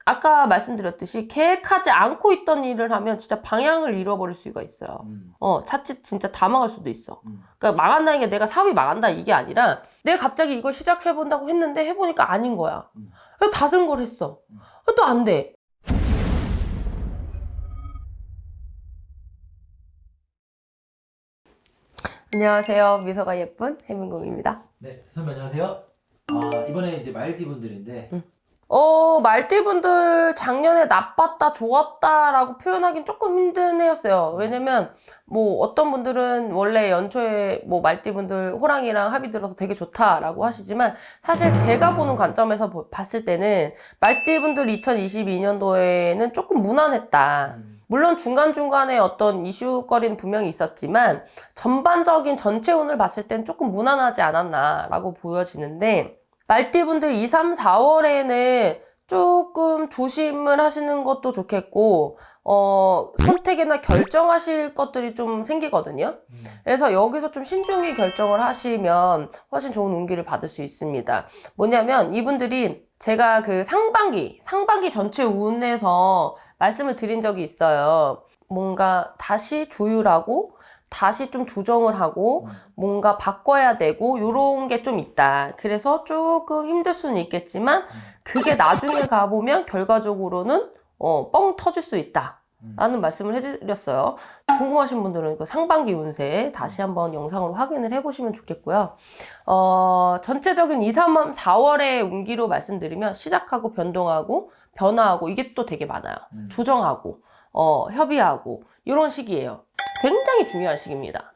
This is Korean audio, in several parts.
아까 말씀드렸듯이 계획하지 않고 있던 일을 하면 진짜 방향을 잃어버릴 수가 있어요. 자칫 진짜 다 망할 수도 있어. 그러니까 망한다는 게 내가 사업이 망한다 이게 아니라 내가 갑자기 이걸 시작해본다고 했는데 해보니까 아닌 거야. 다른 걸 했어. 또 안 돼. 안녕하세요. 미소가 예쁜 해민공입니다. 네, 선생님 안녕하세요. 이번에 이제 말띠 분들인데, 말띠분들 작년에 나빴다, 좋았다라고 표현하긴 조금 힘든 해였어요. 왜냐면, 어떤 분들은 원래 연초에 말띠분들 호랑이랑 합이 들어서 되게 좋다라고 하시지만, 사실 제가 보는 관점에서 봤을 때는, 말띠분들 2022년도에는 조금 무난했다. 물론 중간중간에 어떤 이슈거리는 분명히 있었지만, 전반적인 전체 운을 봤을 땐 조금 무난하지 않았나라고 보여지는데, 말띠분들 2, 3, 4월에는 조금 조심을 하시는 것도 좋겠고, 선택이나 결정하실 것들이 좀 생기거든요. 그래서 여기서 좀 신중히 결정을 하시면 훨씬 좋은 운기를 받을 수 있습니다. 뭐냐면 이분들이 제가 그 상반기 전체 운에서 말씀을 드린 적이 있어요. 뭔가 다시 조율하고 다시 좀 조정을 하고 뭔가 바꿔야 되고 요런 게 좀 있다. 그래서 조금 힘들 수는 있겠지만 그게 나중에 가보면 결과적으로는 뻥 터질 수 있다 라는 말씀을 해드렸어요. 궁금하신 분들은 그 상반기 운세 다시 한번 영상으로 확인을 해보시면 좋겠고요. 전체적인 2, 3, 4월의 운기로 말씀드리면 시작하고 변동하고 변화하고 이게 또 되게 많아요. 조정하고 협의하고 이런 시기예요. 굉장히 중요한 시기입니다.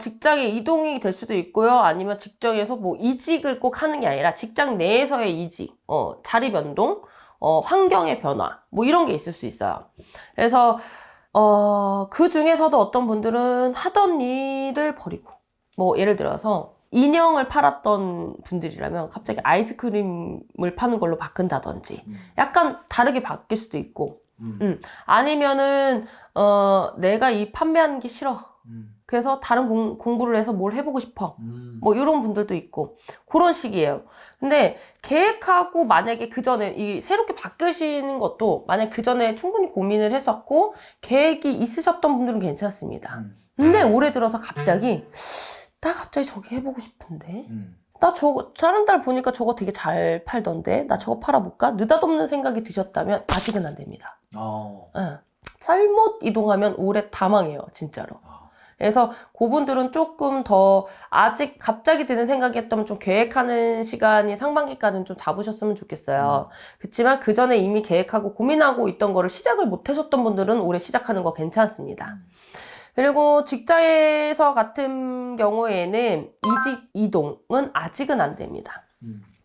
직장에 이동이 될 수도 있고요. 아니면 직장에서 이직을 꼭 하는 게 아니라 직장 내에서의 이직, 자리 변동, 환경의 변화, 이런 게 있을 수 있어요. 그래서, 그 중에서도 어떤 분들은 하던 일을 버리고, 예를 들어서 인형을 팔았던 분들이라면 갑자기 아이스크림을 파는 걸로 바꾼다든지, 약간 다르게 바뀔 수도 있고, 아니면은, 내가 이 판매하는 게 싫어. 그래서 다른 공부를 해서 뭘 해보고 싶어. 이런 분들도 있고. 그런 식이에요. 근데 계획하고 만약에 그 전에 새롭게 바뀌시는 것도 만약 그 전에 충분히 고민을 했었고 계획이 있으셨던 분들은 괜찮습니다. 근데 올해 들어서 갑자기 나 갑자기 저기 해보고 싶은데 나 저거 다른 달 보니까 저거 되게 잘 팔던데 나 저거 팔아볼까? 느닷없는 생각이 드셨다면 아직은 안 됩니다. 잘못 이동하면 올해 다 망해요, 진짜로. 그래서 그분들은 조금 더 아직 갑자기 드는 생각이 했다면 좀 계획하는 시간이 상반기까지는 좀 잡으셨으면 좋겠어요. 그렇지만 그 전에 이미 계획하고 고민하고 있던 거를 시작을 못 하셨던 분들은 올해 시작하는 거 괜찮습니다. 그리고 직장에서 같은 경우에는 이직 이동은 아직은 안 됩니다.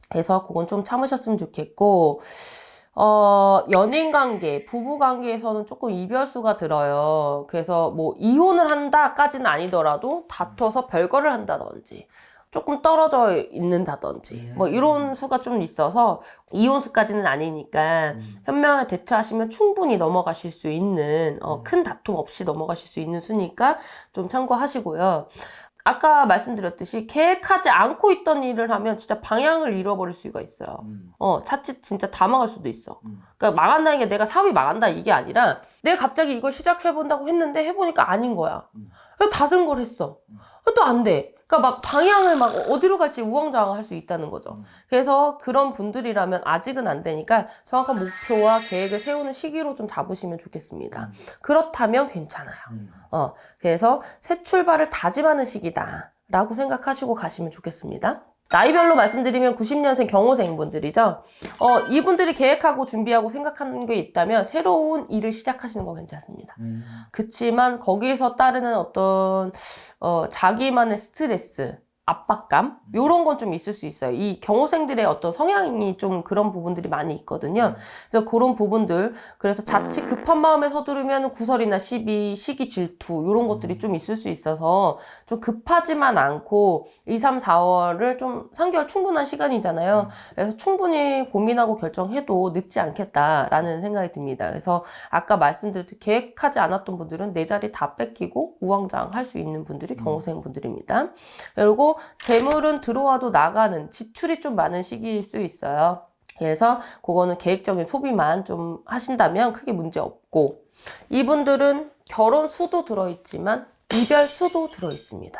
그래서 그건 좀 참으셨으면 좋겠고, 연인 관계, 부부 관계에서는 조금 이별수가 들어요. 그래서 이혼을 한다까지는 아니더라도 다퉈서 별거를 한다든지, 조금 떨어져 있는다든지, 이런 수가 좀 있어서 이혼수까지는 아니니까 현명하게 대처하시면 충분히 넘어가실 수 있는, 큰 다툼 없이 넘어가실 수 있는 수니까 좀 참고하시고요. 아까 말씀드렸듯이 계획하지 않고 있던 일을 하면 진짜 방향을 잃어버릴 수가 있어요. 자칫 진짜 다 망할 수도 있어. 그러니까 망한다는 게 내가 사업이 망한다 이게 아니라 내가 갑자기 이걸 시작해본다고 했는데 해보니까 아닌 거야. 다른 걸 했어. 또 안 돼. 그러니까 방향을 어디로 갈지 우왕좌왕할 수 있다는 거죠. 그래서 그런 분들이라면 아직은 안 되니까 정확한 목표와 계획을 세우는 시기로 좀 잡으시면 좋겠습니다. 그렇다면 괜찮아요. 그래서 새 출발을 다짐하는 시기다 라고 생각하시고 가시면 좋겠습니다. 나이별로 말씀드리면 90년생 경호생 분들이죠. 이분들이 계획하고 준비하고 생각하는 게 있다면 새로운 일을 시작하시는 건 괜찮습니다. 그치만 거기에서 따르는 어떤 자기만의 스트레스, 압박감 요런 건 좀 있을 수 있어요. 이 경호생들의 어떤 성향이 좀 그런 부분들이 많이 있거든요. 그래서 그런 부분들, 그래서 자칫 급한 마음에 서두르면 구설이나 시비, 시기, 질투 요런 것들이 좀 있을 수 있어서 좀 급하지만 않고 2, 3, 4월을 좀 3개월 충분한 시간이잖아요. 그래서 충분히 고민하고 결정해도 늦지 않겠다라는 생각이 듭니다. 그래서 아까 말씀드렸듯이 계획하지 않았던 분들은 내 자리 다 뺏기고 우왕좌왕 할 수 있는 분들이 경호생 분들입니다. 그리고 재물은 들어와도 나가는 지출이 좀 많은 시기일 수 있어요. 그래서 그거는 계획적인 소비만 좀 하신다면 크게 문제 없고, 이분들은 결혼 수도 들어있지만 이별 수도 들어있습니다.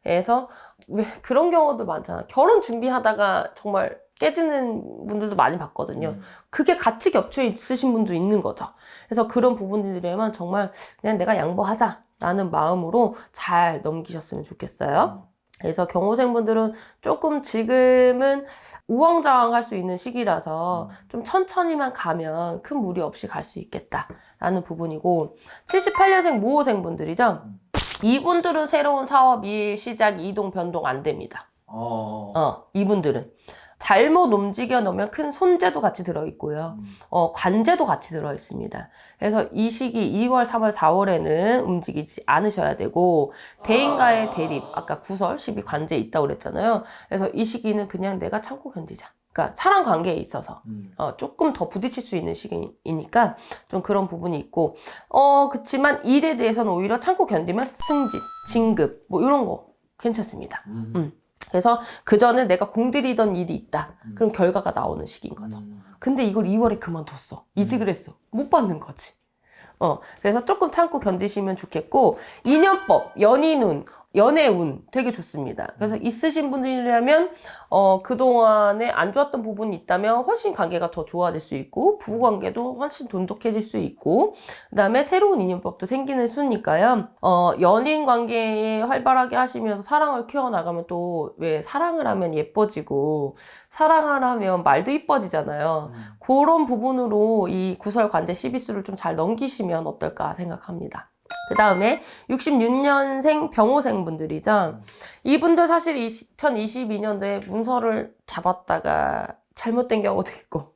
그래서 왜 그런 경우도 많잖아. 결혼 준비하다가 정말 깨지는 분들도 많이 봤거든요. 그게 같이 겹쳐 있으신 분도 있는 거죠. 그래서 그런 부분들에만 정말 그냥 내가 양보하자라는 마음으로 잘 넘기셨으면 좋겠어요. 그래서 경호생분들은 조금 지금은 우왕좌왕할 수 있는 시기라서 좀 천천히만 가면 큰 무리 없이 갈 수 있겠다라는 부분이고, 78년생 무호생분들이죠. 이분들은 새로운 사업, 일, 시작, 이동, 변동 안 됩니다. 이분들은. 잘못 움직여 놓으면 큰 손재도 같이 들어있고요. 관재도 같이 들어있습니다. 그래서 이 시기 2월, 3월, 4월에는 움직이지 않으셔야 되고, 대인과의 대립, 아까 구설, 12 관재 있다고 그랬잖아요. 그래서 이 시기는 그냥 내가 참고 견디자. 그러니까 사람 관계에 있어서 조금 더 부딪힐 수 있는 시기이니까 좀 그런 부분이 있고, 그치만 일에 대해서는 오히려 참고 견디면 승진, 진급 뭐 이런 거 괜찮습니다. 그래서 그 전에 내가 공들이던 일이 있다. 그럼 결과가 나오는 시기인 거죠. 근데 이걸 2월에 그만뒀어. 이직을 했어. 못 받는 거지. 그래서 조금 참고 견디시면 좋겠고, 인연법, 연인운, 연애운 되게 좋습니다. 그래서 있으신 분들이라면 그동안에 안 좋았던 부분이 있다면 훨씬 관계가 더 좋아질 수 있고, 부부관계도 훨씬 돈독해질 수 있고, 그 다음에 새로운 인연법도 생기는 수니까요. 연인 관계에 활발하게 하시면서 사랑을 키워나가면 또 왜 사랑을 하면 예뻐지고 사랑을 하면 말도 이뻐지잖아요. 그런 부분으로 이 구설 관제 12수를 좀 잘 넘기시면 어떨까 생각합니다. 그 다음에 66년생 병호생 분들이죠. 이분들 사실 2022년도에 문서를 잡았다가 잘못된 경우도 있고,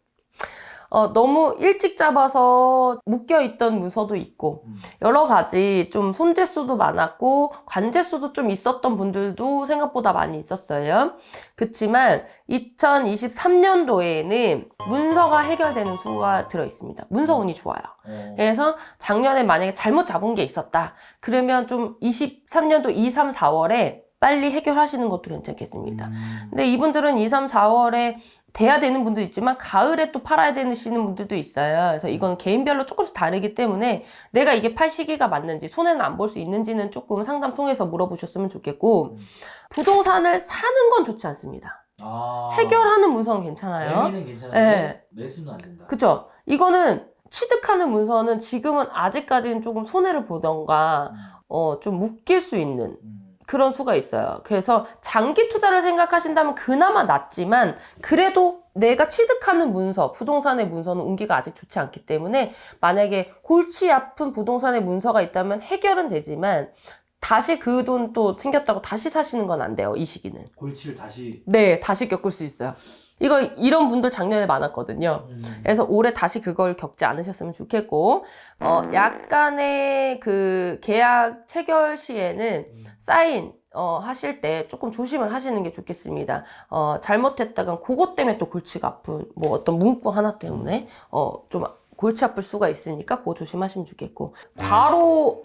너무 일찍 잡아서 묶여있던 문서도 있고, 여러 가지 좀 손재수도 많았고 관재수도 좀 있었던 분들도 생각보다 많이 있었어요. 그치만 2023년도에는 문서가 해결되는 수가 들어있습니다. 문서운이 좋아요. 그래서 작년에 만약에 잘못 잡은 게 있었다. 그러면 좀 23년도 2, 3, 4월에 빨리 해결하시는 것도 괜찮겠습니다. 근데 이분들은 2, 3, 4월에 돼야 되는 분도 있지만 가을에 또 팔아야 되시는 분들도 있어요. 그래서 이건 개인별로 조금씩 다르기 때문에 내가 이게 팔 시기가 맞는지, 손해는 안 볼 수 있는지는 조금 상담 통해서 물어보셨으면 좋겠고, 부동산을 사는 건 좋지 않습니다. 해결하는 문서는 괜찮아요. 매매는 괜찮은데 네. 매수는 안 된다. 그쵸? 이거는 취득하는 문서는 지금은 아직까지는 조금 손해를 보던가 좀 묶일 수 있는 그런 수가 있어요. 그래서 장기 투자를 생각하신다면 그나마 낫지만, 그래도 내가 취득하는 문서, 부동산의 문서는 운기가 아직 좋지 않기 때문에 만약에 골치 아픈 부동산의 문서가 있다면 해결은 되지만 다시 그 돈 또 생겼다고 다시 사시는 건 안 돼요. 이 시기는. 골치를 다시. 네, 다시 겪을 수 있어요. 이런 분들 작년에 많았거든요. 그래서 올해 다시 그걸 겪지 않으셨으면 좋겠고, 약간의 그 계약 체결 시에는 사인, 하실 때 조금 조심을 하시는 게 좋겠습니다. 잘못했다간 그것 때문에 또 골치가 아픈, 뭐 어떤 문구 하나 때문에, 좀 골치 아플 수가 있으니까 그거 조심하시면 좋겠고,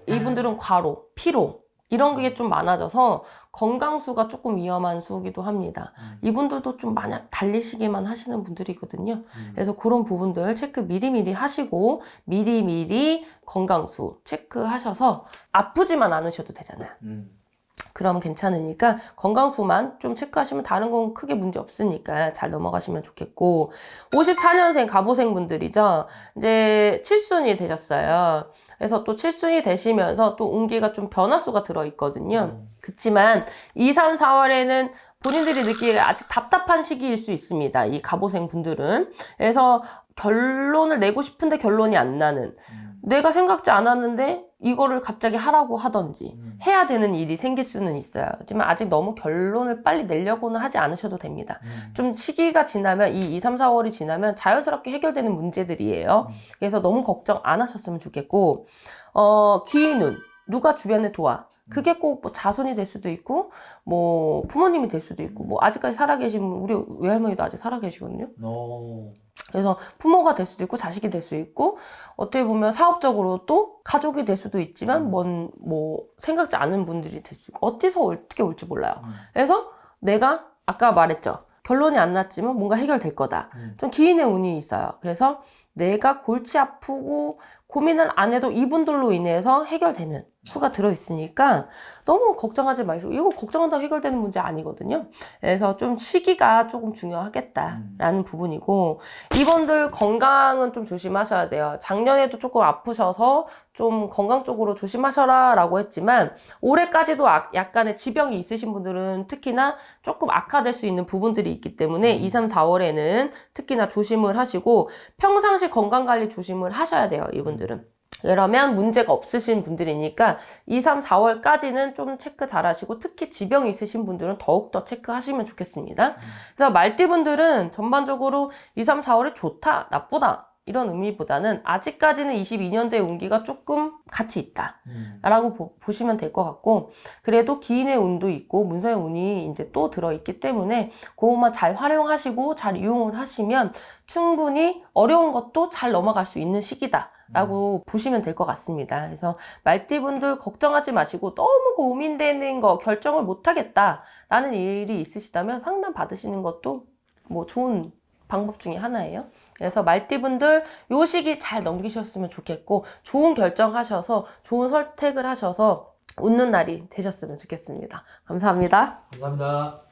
이분들은 과로, 피로, 이런 게 좀 많아져서 건강수가 조금 위험한 수기도 합니다. 이분들도 좀 만약 달리시기만 하시는 분들이거든요. 그래서 그런 부분들 체크 미리미리 하시고 미리미리 건강수 체크하셔서 아프지만 않으셔도 되잖아요. 그러면 괜찮으니까 건강수만 좀 체크하시면 다른 건 크게 문제 없으니까 잘 넘어가시면 좋겠고, 54년생 갑오생 분들이죠. 이제 7순이 되셨어요. 그래서 또 7순이 되시면서 또 운기가 좀 변화수가 들어있거든요. 그치만 2, 3, 4월에는 본인들이 느끼기에 아직 답답한 시기일 수 있습니다. 이 갑오생 분들은. 그래서 결론을 내고 싶은데 결론이 안 나는, 내가 생각지 않았는데 이거를 갑자기 하라고 하던지 해야 되는 일이 생길 수는 있어요. 하지만 아직 너무 결론을 빨리 내려고는 하지 않으셔도 됩니다. 좀 시기가 지나면, 이 2, 3, 4월이 지나면 자연스럽게 해결되는 문제들이에요. 그래서 너무 걱정 안 하셨으면 좋겠고, 귀인운, 누가 주변에 도와. 그게 꼭 뭐 자손이 될 수도 있고, 뭐 부모님이 될 수도 있고, 뭐 아직까지 살아계신 우리 외할머니도 아직 살아계시거든요. 그래서 부모가 될 수도 있고 자식이 될 수 있고, 어떻게 보면 사업적으로 또 가족이 될 수도 있지만 뭐 생각지 않은 분들이 될 수 있고, 어떻게 올지 몰라요. 그래서 내가 아까 말했죠. 결론이 안 났지만 뭔가 해결될 거다. 좀 기인의 운이 있어요. 그래서 내가 골치 아프고 고민을 안 해도 이분들로 인해서 해결되는 수가 들어있으니까 너무 걱정하지 마시고, 이거 걱정한다고 해결되는 문제 아니거든요. 그래서 좀 시기가 조금 중요하겠다라는 부분이고, 이분들 건강은 좀 조심하셔야 돼요. 작년에도 조금 아프셔서 좀 건강 쪽으로 조심하셔라 라고 했지만, 올해까지도 약간의 지병이 있으신 분들은 특히나 조금 악화될 수 있는 부분들이 있기 때문에 2, 3, 4월에는 특히나 조심을 하시고, 평상시 건강관리 조심을 하셔야 돼요, 이분들은. 그러면 문제가 없으신 분들이니까 2, 3, 4월까지는 좀 체크 잘 하시고, 특히 지병이 있으신 분들은 더욱더 체크하시면 좋겠습니다. 그래서 말띠분들은 전반적으로 2, 3, 4월이 좋다, 나쁘다 이런 의미보다는 아직까지는 22년도의 운기가 조금 같이 있다 라고 보시면 될 것 같고, 그래도 기인의 운도 있고 문서의 운이 이제 또 들어있기 때문에 그것만 잘 활용하시고 잘 이용을 하시면 충분히 어려운 것도 잘 넘어갈 수 있는 시기다 라고 보시면 될 것 같습니다. 그래서 말띠분들 걱정하지 마시고, 너무 고민되는 거, 결정을 못하겠다 라는 일이 있으시다면 상담 받으시는 것도 뭐 좋은 방법 중에 하나예요. 그래서 말띠분들 요 시기 잘 넘기셨으면 좋겠고, 좋은 결정하셔서 좋은 선택을 하셔서 웃는 날이 되셨으면 좋겠습니다. 감사합니다. 감사합니다.